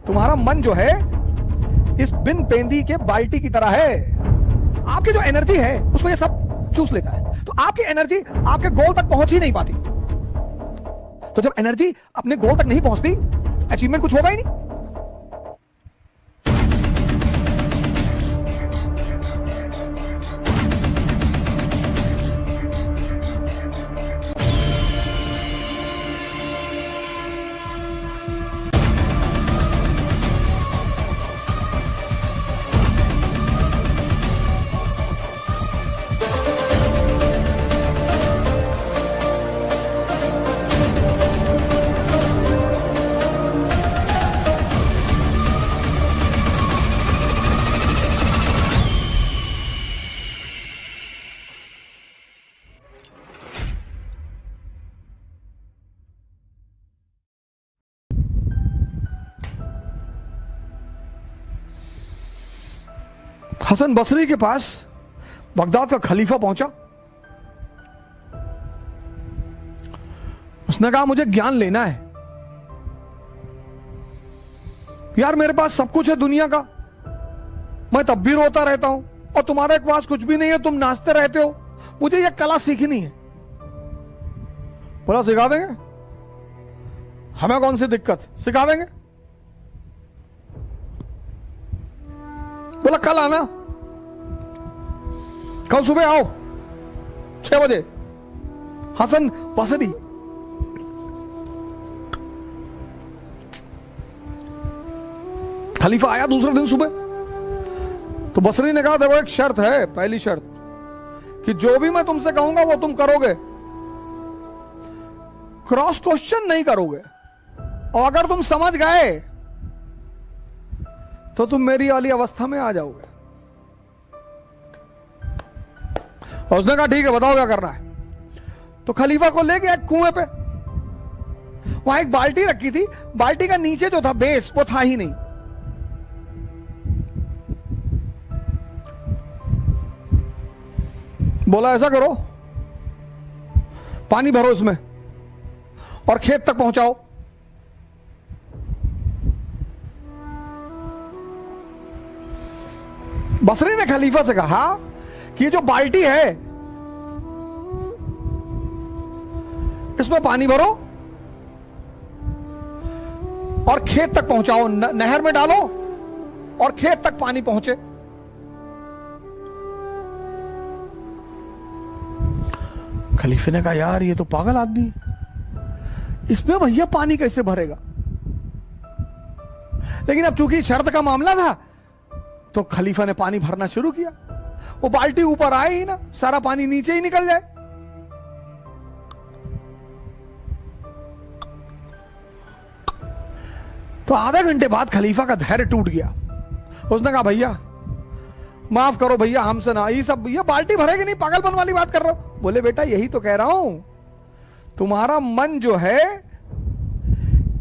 तुम्हारा मन जो है इस बिन पेंदी के बाल्टी की तरह है। आपकी जो एनर्जी है उसको ये सब चूस लेता है, तो आपकी एनर्जी आपके गोल तक पहुंच ही नहीं पाती। तो जब एनर्जी अपने गोल तक नहीं पहुंचती तो अचीवमेंट कुछ होगा ही नहीं। हसन बसरी के पास बगदाद का खलीफा पहुंचा। उसने कहा मुझे ज्ञान लेना है यार, मेरे पास सब कुछ है दुनिया का, मैं तब भी रोता रहता हूं और तुम्हारे पास कुछ भी नहीं है, तुम नाचते रहते हो, मुझे यह कला सीखनी है। बोला सिखा देंगे, हमें कौन सी दिक्कत, सिखा देंगे। बोला कल आना, कल सुबह आओ 6 बजे। हसन बसरी खलीफा आया दूसरे दिन सुबह। तो बसरी ने कहा देखो एक शर्त है, पहली शर्त कि जो भी मैं तुमसे कहूंगा वो तुम करोगे, क्रॉस क्वेश्चन नहीं करोगे, और अगर तुम समझ गए तो तुम मेरी वाली अवस्था में आ जाओगे। और उसने कहा ठीक है बताओ क्या करना है। तो खलीफा को ले गया एक कुएं पे, वहां एक बाल्टी रखी थी, बाल्टी का नीचे जो था बेस वो था ही नहीं। बोला ऐसा करो, पानी भरो इसमें और खेत तक पहुंचाओ। बसरी ने खलीफा से कहा कि ये जो बाल्टी है इसमें पानी भरो और खेत तक पहुंचाओ, नहर में डालो और खेत तक पानी पहुंचे। खलीफे ने कहा यार ये तो पागल आदमी है, इसमें भैया पानी कैसे भरेगा। लेकिन अब चूंकि शर्त का मामला था तो खलीफा ने पानी भरना शुरू किया। वो बाल्टी ऊपर आए ही ना, सारा पानी नीचे ही निकल जाए। तो आधे घंटे बाद खलीफा का धैर्य टूट गया। उसने कहा भैया माफ करो भैया, हमसे ना ये सब, ये बाल्टी भरेगी नहीं, पागलपन वाली बात कर रहे हो। बोले बेटा यही तो कह रहा हूं, तुम्हारा मन जो है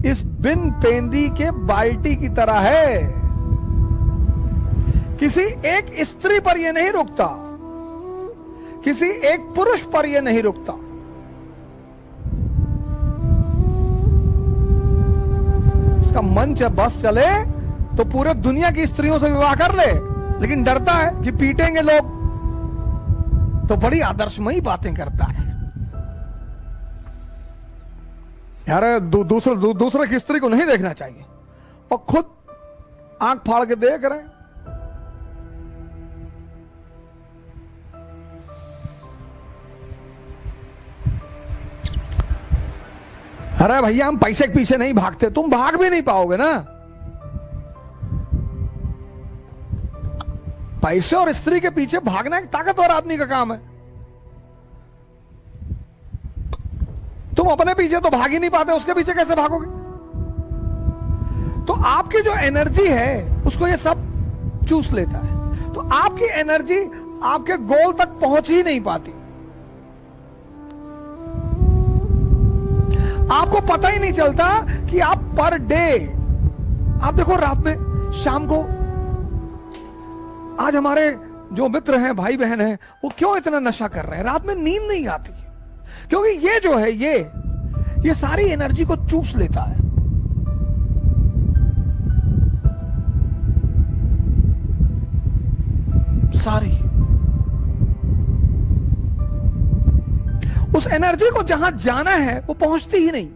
इस बिन पेंदी के बाल्टी की तरह है। किसी एक स्त्री पर यह नहीं रुकता, किसी एक पुरुष पर यह नहीं रुकता। इसका मन जब बस चले तो पूरे दुनिया की स्त्रियों से विवाह कर ले, लेकिन डरता है कि पीटेंगे लोग, तो बड़ी आदर्शमयी बातें करता है। यार दूसरे की स्त्री को नहीं देखना चाहिए और खुद आंख फाड़ के देख रहे हैं। अरे भैया हम पैसे के पीछे नहीं भागते, तुम भाग भी नहीं पाओगे ना। पैसे और स्त्री के पीछे भागना एक ताकतवर आदमी का काम है। तुम अपने पीछे तो भाग ही नहीं पाते, उसके पीछे कैसे भागोगे। तो आपकी जो एनर्जी है उसको ये सब चूस लेता है, तो आपकी एनर्जी आपके गोल तक पहुंच ही नहीं पाती। आपको पता ही नहीं चलता कि आप पर डे, आप देखो रात में, शाम को, आज हमारे जो मित्र हैं, भाई बहन हैं, वो क्यों इतना नशा कर रहे हैं, रात में नींद नहीं आती, क्योंकि ये जो है ये सारी एनर्जी को चूस लेता है। एनर्जी को जहां जाना है वो पहुंचती ही नहीं।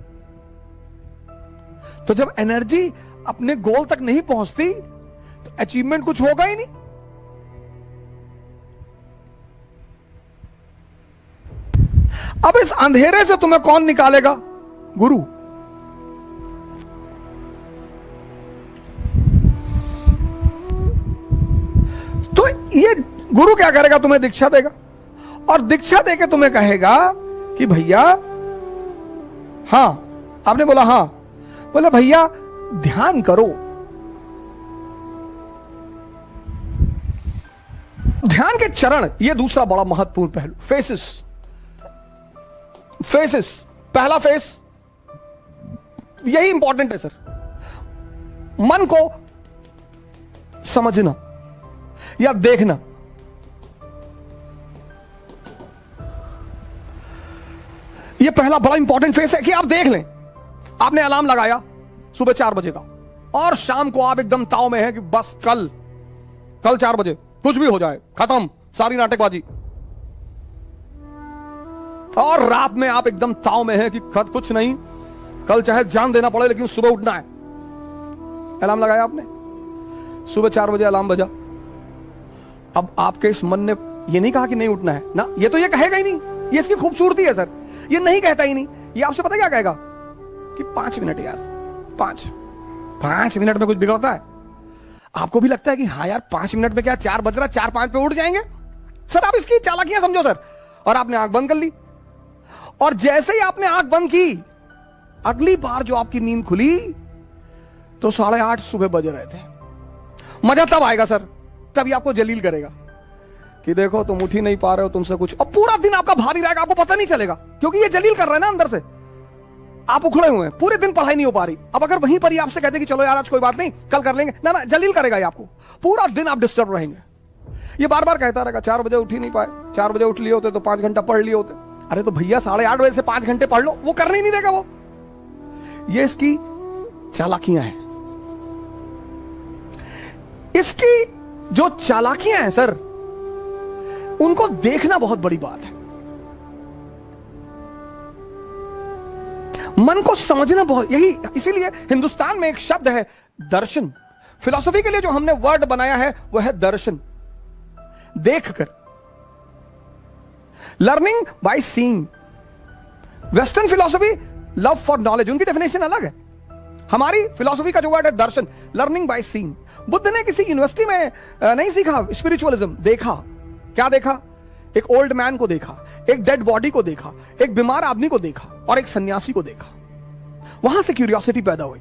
तो जब एनर्जी अपने गोल तक नहीं पहुंचती तो अचीवमेंट कुछ होगा ही नहीं। अब इस अंधेरे से तुम्हें कौन निकालेगा? गुरु। तो ये गुरु क्या करेगा? तुम्हें दीक्षा देगा, और दीक्षा देके तुम्हें कहेगा कि भैया, हां, आपने बोला हां, बोले भैया ध्यान करो। ध्यान के चरण, ये दूसरा बड़ा महत्वपूर्ण पहलू, फेसेस। फेसेस, पहला फेस यही इंपॉर्टेंट है सर, मन को समझना या देखना। यह पहला बड़ा इंपॉर्टेंट फेस है कि आप देख लें। आपने अलार्म लगाया सुबह 4 बजे का, और शाम को आप एकदम ताव में हैं कि बस कल 4 बजे कुछ भी हो जाए, खत्म सारी नाटकबाजी। और रात में आप एकदम ताव में हैं कि कुछ नहीं, कल चाहे जान देना पड़े लेकिन सुबह उठना है। अलार्म लगाया आपने, सुबह 4 बजे अलार्म बजा। अब आपके इस मन ने ये नहीं कहा कि नहीं उठना है ना, ये तो ये कहेगा ही नहीं। ये इसकी खूबसूरती है सर, ये नहीं कहता ही नहीं। ये आपसे पता क्या कहेगा कि 5 मिनट यार, 5 मिनट में कुछ बिगड़ता है? आपको भी लगता है कि हाँ यार 5 मिनट में क्या, 4 बज रहा, 4-5 पे उठ जाएंगे सर। आप इसकी चालाकियां समझो सर। और आपने आंख बंद कर ली, और जैसे ही आपने आंख बंद की, अगली बार जो आपकी नींद खुली तो 8:30 सुबह बज रहे थे। मजा तब आएगा सर, तभी आपको जलील करेगा कि देखो तुम उठ ही नहीं पा रहे हो, तुमसे कुछ। और पूरा दिन आपका भारी रहेगा, आपको पता नहीं चलेगा, क्योंकि ये जलील कर रहा है ना अंदर से। आप उखड़े हुए हैं, पूरे दिन पढ़ाई नहीं हो पा रही। अब अगर वहीं पर ही आपसे कहते कि चलो यार आज कोई बात नहीं, कल कर लेंगे, ना, जलील करेगा ये आपको। पूरा दिन आप डिस्टर्ब रहेंगे। ये बार बार कहता रहेगा 4 बजे उठ ही नहीं पाए, 4 बजे उठ लिए होते तो 5 घंटा पढ़ लिए होते। अरे तो भैया 8:30 बजे से 5 घंटे पढ़ लो, वो करने ही नहीं देगा वो। ये इसकी चालाकियां हैं। इसकी जो चालाकियां हैं सर, उनको देखना बहुत बड़ी बात है। मन को समझना बहुत, यही इसीलिए हिंदुस्तान में एक शब्द है दर्शन। फिलॉसफी के लिए जो हमने वर्ड बनाया है वो है दर्शन, देखकर। Learning by seeing. Western philosophy love for knowledge, उनकी डेफिनेशन अलग है। हमारी फिलॉसफी का जो वर्ड है दर्शन, लर्निंग बाय सीइंग। बुद्ध ने किसी यूनिवर्सिटी में नहीं सीखा स्पिरिचुअलिज्म, देखा। क्या देखा? एक ओल्ड मैन को देखा, एक डेड बॉडी को देखा, एक बीमार आदमी को देखा, और एक सन्यासी को देखा। वहां से क्यूरियोसिटी पैदा हुई।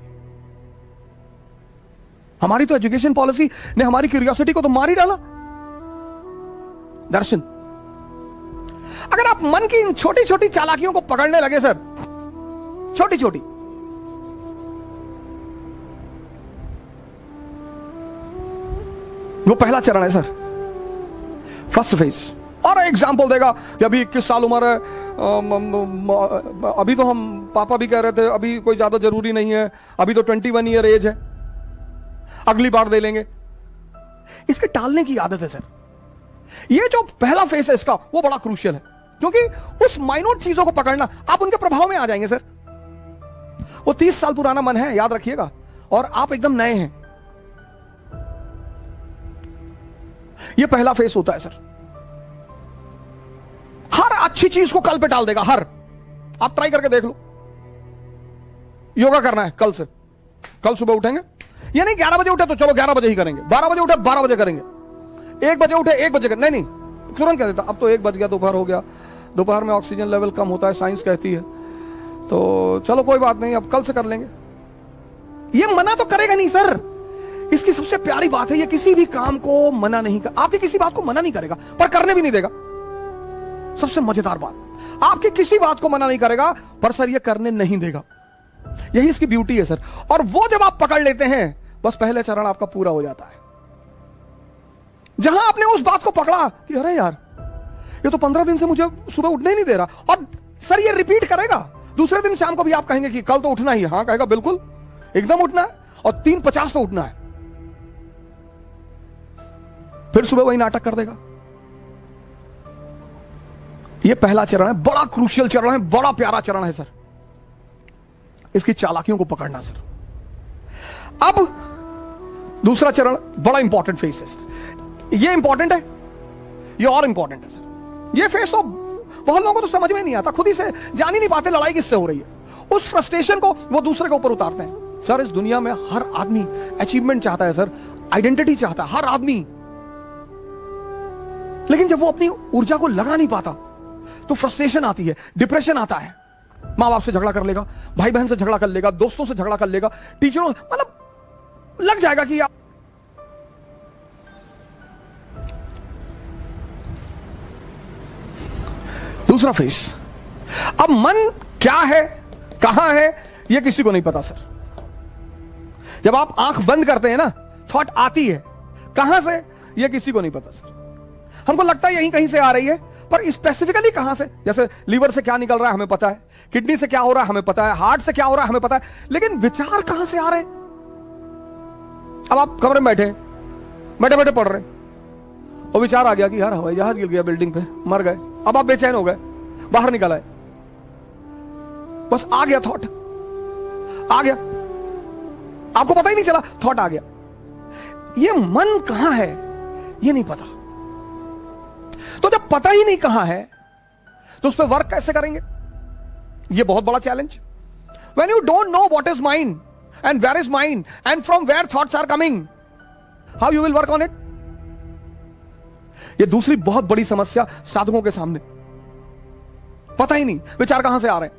हमारी तो एजुकेशन पॉलिसी ने हमारी क्यूरियोसिटी को तो मार ही डाला। दर्शन। अगर आप मन की इन छोटी छोटी चालाकियों को पकड़ने लगे सर, छोटी छोटी, वो पहला चरण है सर, फर्स्ट फेज। और एग्जाम्पल देगा कि अभी 21 साल उम्र है, अभी तो हम पापा भी कह रहे थे अभी कोई ज्यादा जरूरी नहीं है, अभी तो 21 ईयर एज है, अगली बार दे लेंगे। इसके टालने की आदत है सर। ये जो पहला फेस है इसका, वो बड़ा क्रूशियल है, क्योंकि उस माइन्यूट चीजों को पकड़ना, आप उनके प्रभाव में आ जाएंगे सर। वो 30 साल पुराना मन है, याद रखिएगा, और आप एकदम नए हैं। ये पहला फेस होता है सर। हर अच्छी चीज को कल पे टाल देगा, हर। आप ट्राई करके देख लो। योगा करना है कल से, कल सुबह उठेंगे, ये नहीं 11 बजे उठे तो चलो 11 बजे ही करेंगे, 12 बजे उठे 12 बजे करेंगे, 1 बजे उठे 1 बजे करेंगे। नहीं, तुरंत कह देता अब तो 1 बज गया, दोपहर हो गया, दोपहर में ऑक्सीजन लेवल कम होता है, साइंस कहती है, तो चलो कोई बात नहीं, अब कल से कर लेंगे। ये मना तो करेगा नहीं सर। इसकी सबसे प्यारी बात है, ये किसी भी काम को मना नहीं कर, आपकी किसी बात को मना नहीं करेगा, पर करने भी नहीं देगा। सबसे मजेदार बात, आपकी किसी बात को मना नहीं करेगा, पर सर ये करने नहीं देगा। यही इसकी ब्यूटी है सर। और वो जब आप पकड़ लेते हैं, बस पहले चरण आपका पूरा हो जाता है। जहां आपने उस बात को पकड़ा कि अरे यार ये तो 15 दिन से मुझे सुबह उठने ही नहीं दे रहा, और सर ये रिपीट करेगा। दूसरे दिन शाम को भी आप कहेंगे कि कल तो उठना ही है, हाँ कहेगा बिल्कुल एकदम उठना है, और 3:50 पे उठना है। फिर सुबह वही नाटक कर देगा। ये पहला चरण है, बड़ा क्रूशियल चरण है, बड़ा प्यारा चरण है सर। इसकी चालाकियों को पकड़ना सर। अब दूसरा चरण बड़ा इंपॉर्टेंट फेस है सर। ये इंपॉर्टेंट है, ये और इंपॉर्टेंट है सर। ये फेस तो बहुत लोगों को तो समझ में नहीं आता, खुद ही से जान ही नहीं पाते लड़ाई किससे हो रही है। उस फ्रस्ट्रेशन को वो दूसरे के ऊपर उतारते हैं। सर इस दुनिया में हर आदमी अचीवमेंट चाहता है सर, आइडेंटिटी चाहता है हर आदमी, लेकिन जब वो अपनी ऊर्जा को लगा नहीं पाता तो फ्रस्ट्रेशन आती है, डिप्रेशन आता है। मां बाप से झगड़ा कर लेगा, भाई बहन से झगड़ा कर लेगा, दोस्तों से झगड़ा कर लेगा, टीचरों, मतलब लग जाएगा कि आप दूसरा फेस। अब मन क्या है, कहां है, यह किसी को नहीं पता सर। जब आप आंख बंद करते हैं ना, थॉट आती है, कहां से यह किसी को नहीं पता सर। हमको लगता है यहीं कहीं से आ रही है, पर स्पेसिफिकली कहां से, जैसे लीवर से क्या निकल रहा है हमें पता है, किडनी से क्या हो रहा है हमें पता है, हार्ट से क्या हो रहा है हमें पता है, लेकिन विचार कहां से आ रहे हैं। अब आप कमरे में बैठे बैठे पढ़ रहे और विचार आ गया कि यार हवाई जहाज गिर गया बिल्डिंग पे, मर गए। अब आप बेचैन हो गए, बाहर निकल आए, बस आ गया थॉट, आ गया, आपको पता ही नहीं चला, थॉट आ गया। ये मन कहां है ये नहीं पता। तो जब पता ही नहीं कहां है तो उस पर वर्क कैसे करेंगे, ये बहुत बड़ा challenge. When you don't know what is mind and where is mind and from where thoughts are coming, how you will work on it. ये दूसरी बहुत बड़ी समस्या साधकों के सामने, पता ही नहीं विचार कहां से आ रहे हैं,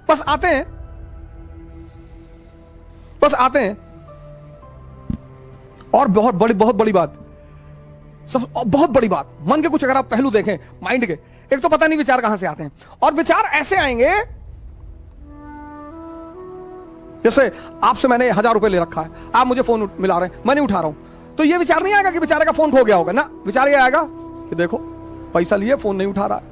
बस आते हैं, बस आते हैं। और बहुत बड़ी बात, सब बहुत बड़ी बात, मन के कुछ अगर आप पहलू देखें माइंड के, एक तो पता नहीं विचार कहां से आते हैं, और विचार ऐसे आएंगे जैसे आपसे मैंने 1000 रुपए ले रखा है, आप मुझे फोन मिला रहे हैं, मैं नहीं उठा रहा हूं, तो ये विचार नहीं आएगा कि बेचारे का फोन खो गया होगा ना, विचार ये आएगा कि देखो पैसा लिए फोन नहीं उठा रहा है।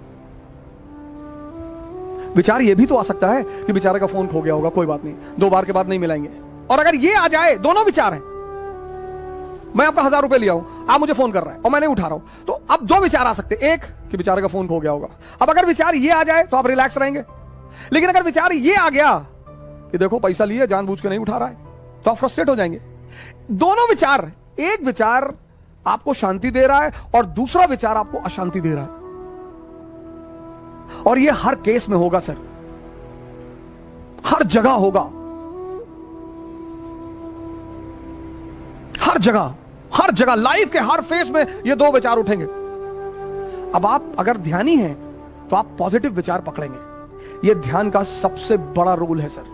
विचार ये भी तो आ सकता है कि बेचारे का फोन खो गया होगा, कोई बात नहीं, 2 बार के बाद नहीं मिलाएंगे। और अगर ये आ जाए, दोनों विचार हैं, मैं आपका 1000 रुपए लिया हूं, आप मुझे फोन कर रहे हैं और मैं नहीं उठा रहा हूं, तो अब 2 विचार आ सकते हैं, एक कि बेचारे का फोन खो गया होगा। अब अगर विचार ये आ जाए तो आप रिलैक्स रहेंगे, लेकिन अगर विचार ये आ गया कि देखो पैसा लिए जानबूझ के नहीं उठा रहा है, तो आप फ्रस्ट्रेट हो जाएंगे। दोनों विचार, एक विचार आपको शांति दे रहा है और दूसरा विचार आपको अशांति दे रहा है, और ये हर केस में होगा सर, हर जगह होगा, हर जगह लाइफ के हर फेस में ये 2 विचार उठेंगे। अब आप अगर ध्यानी हैं तो आप पॉजिटिव विचार पकड़ेंगे। ये ध्यान का सबसे बड़ा रोल है सर।